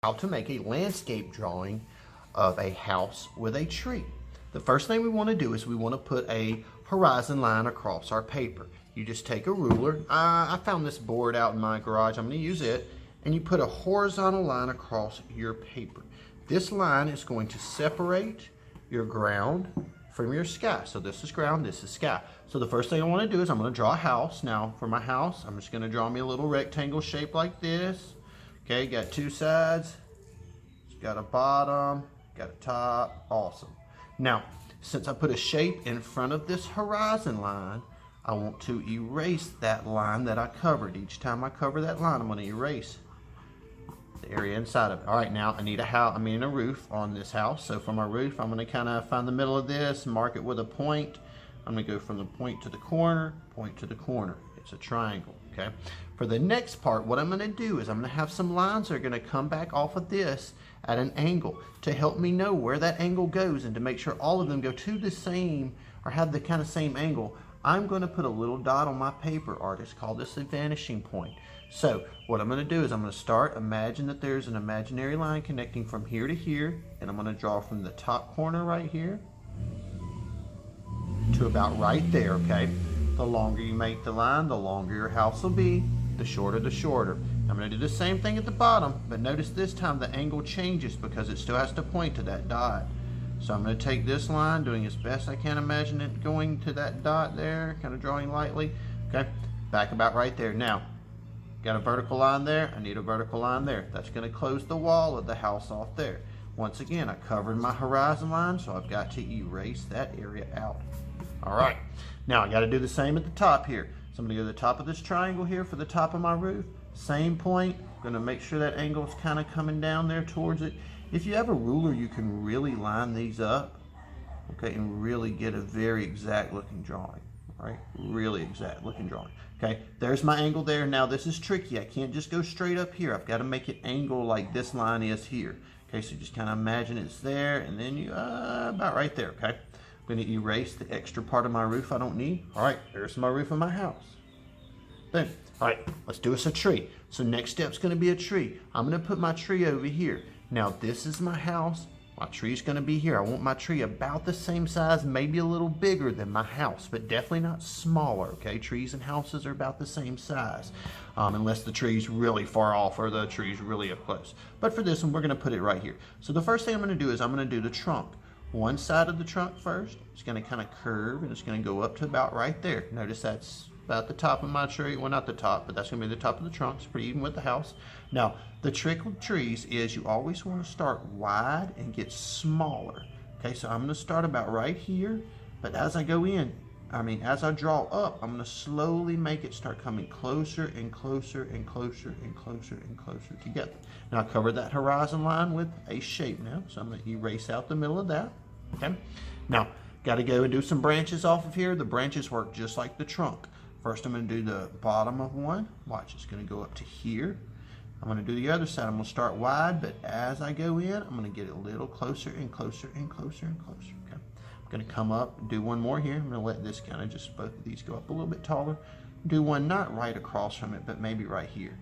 How to make a landscape drawing of a house with a tree. The first thing we want to do is we want to put a horizon line across our paper. You just take a ruler. I found this board out in my garage. I'm going to use it. And you put a horizontal line across your paper. This line is going to separate your ground from your sky. So this is ground, this is sky. So the first thing I want to do is I'm going to draw a house. Now for my house, I'm just going to draw me a little rectangle shape like this. Okay, got two sides, it's got a bottom, got a top, awesome. Now, since I put a shape in front of this horizon line, I want to erase that line that I covered. Each time I cover that line, I'm going to erase the area inside of it. All right, now I need a roof on this house. So for my roof, I'm going to kind of find the middle of this, mark it with a point. I'm going to go from the point to the corner, point to the corner. It's a triangle, okay? For the next part, what I'm going to do is I'm going to have some lines that are going to come back off of this at an angle to help me know where that angle goes and to make sure all of them go to the same or have the kind of same angle. I'm going to put a little dot on my paper, artist. Call this a vanishing point. So what I'm going to do is I'm going to start, imagine that there's an imaginary line connecting from here to here, and I'm going to draw from the top corner right here to about right there, okay? The longer you make the line, the longer your house will be, the shorter the shorter. I'm going to do the same thing at the bottom, but notice this time the angle changes because it still has to point to that dot. So I'm going to take this line, doing as best I can, imagine it going to that dot there, kind of drawing lightly, okay? Back about right there. Now, got a vertical line there, I need a vertical line there. That's going to close the wall of the house off there. Once again, I covered my horizon line, so I've got to erase that area out. All right, now I got to do the same at the top here. So I'm going to go to the top of this triangle here for the top of my roof. Same point, going to make sure that angle is kind of coming down there towards it. If you have a ruler, you can really line these up, okay, and really get a very exact looking drawing, right? Really exact looking drawing. Okay, there's my angle there. Now this is tricky. I can't just go straight up here. I've got to make it angle like this line is here. Okay, so just kind of imagine it's there, and then you, about right there, okay? I'm going to erase the extra part of my roof I don't need. All right, there's my roof of my house. Boom. All right, let's do us a tree. So next step's going to be a tree. I'm going to put my tree over here. Now this is my house. My tree's going to be here. I want my tree about the same size, maybe a little bigger than my house, but definitely not smaller, okay? Trees and houses are about the same size, unless the tree's really far off or the tree's really up close. But for this one, we're going to put it right here. So the first thing I'm going to do is I'm going to do the trunk. One side of the trunk first. It's going to kind of curve, and it's going to go up to about right there. Notice that's about the top of my tree. Well, not the top, but that's going to be the top of the trunk. It's pretty even with the house. Now, the trick with trees is you always want to start wide and get smaller. Okay, so I'm going to start about right here, but as I go in, as I draw up, I'm going to slowly make it start coming closer and closer and closer and closer and closer together. Now, I covered that horizon line with a shape now, so I'm going to erase out the middle of that. Okay, now, got to go and do some branches off of here. The branches work just like the trunk. First, I'm going to do the bottom of one. Watch, it's going to go up to here. I'm going to do the other side. I'm going to start wide, but as I go in, I'm going to get it a little closer and closer and closer and closer. Okay, I'm going to come up, do one more here. I'm going to let this kind of just, both of these go up a little bit taller. Do one not right across from it, but maybe right here.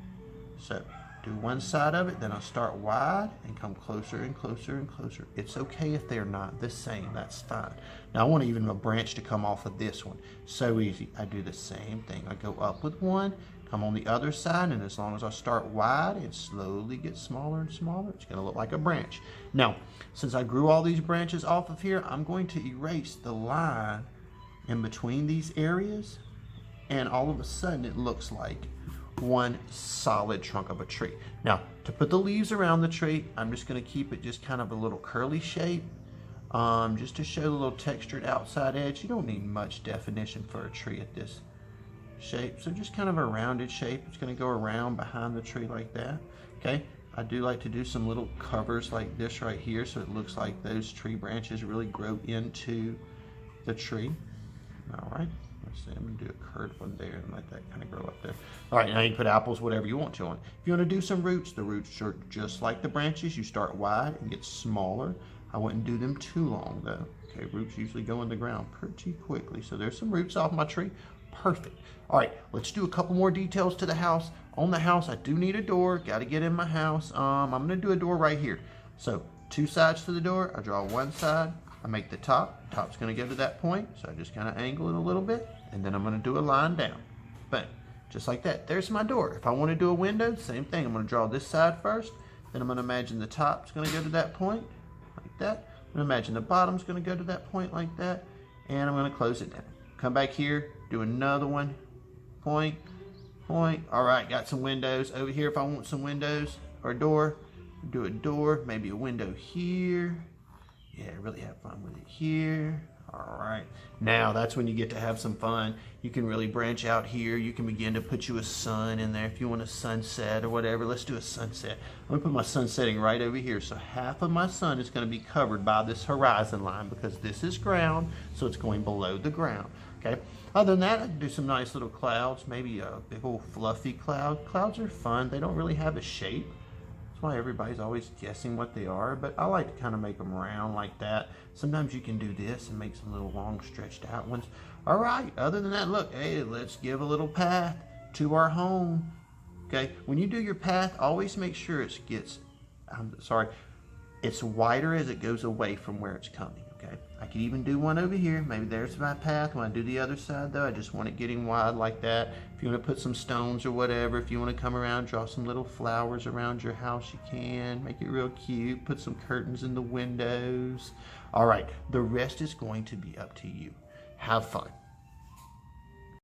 So, do one side of it, then I'll start wide and come closer and closer and closer. It's okay if they're not the same, that's fine. Now I want even a branch to come off of this one. So easy, I do the same thing. I go up with one, come on the other side, and as long as I start wide, it slowly gets smaller and smaller. It's gonna look like a branch. Now, since I grew all these branches off of here, I'm going to erase the line in between these areas, and all of a sudden it looks like one solid trunk of a tree. Now, to put the leaves around the tree, I'm just going to keep it just kind of a little curly shape, just to show the little textured outside edge. You don't need much definition for a tree at this shape, so just kind of a rounded shape. It's going to go around behind the tree like that. Okay, I do like to do some little covers like this right here, so it looks like those tree branches really grow into the tree. All right. Let's see, I'm going to do a curved one there and let that kind of grow up there. All right, now you can put apples, whatever you want to on. If you want to do some roots, the roots are just like the branches. You start wide and get smaller. I wouldn't do them too long though. Okay, roots usually go in the ground pretty quickly. So there's some roots off my tree. Perfect. All right, let's do a couple more details to the house. On the house, I do need a door. Got to get in my house. I'm going to do a door right here. So 2 sides to the door. I draw one side. I make the top. Top's going to go to that point. So I just kind of angle it a little bit. And then I'm going to do a line down. Bang. Just like that. There's my door. If I want to do a window, same thing. I'm going to draw this side first. Then I'm going to imagine the top's going to go to that point. Like that. I'm going to imagine the bottom's going to go to that point like that. And I'm going to close it down. Come back here. Do another one. Point. Point. All right, got some windows over here. If I want some windows or a door, do a door, maybe a window here. Yeah, really have fun with it here. All right, now that's when you get to have some fun. You can really branch out here. You can begin to put you a sun in there if you want a sunset or whatever. Let's do a sunset. I'm gonna put my sun setting right over here. So half of my sun is gonna be covered by this horizon line because this is ground, so it's going below the ground, okay? Other than that, I can do some nice little clouds, maybe a big old fluffy cloud. Clouds are fun. They don't really have a shape. That's why everybody's always guessing what they are, but I like to kind of make them round like that. Sometimes you can do this and make some little long stretched out ones. All right, other than that, look, hey, let's give a little path to our home. Okay, when you do your path, always make sure it's wider as it goes away from where it's coming. Okay, I could even do one over here. Maybe there's my path. When I do the other side though, I just want it getting wide like that. If you want to put some stones or whatever, if you want to come around, draw some little flowers around your house, you can. Make it real cute. Put some curtains in the windows. All right, the rest is going to be up to you. Have fun.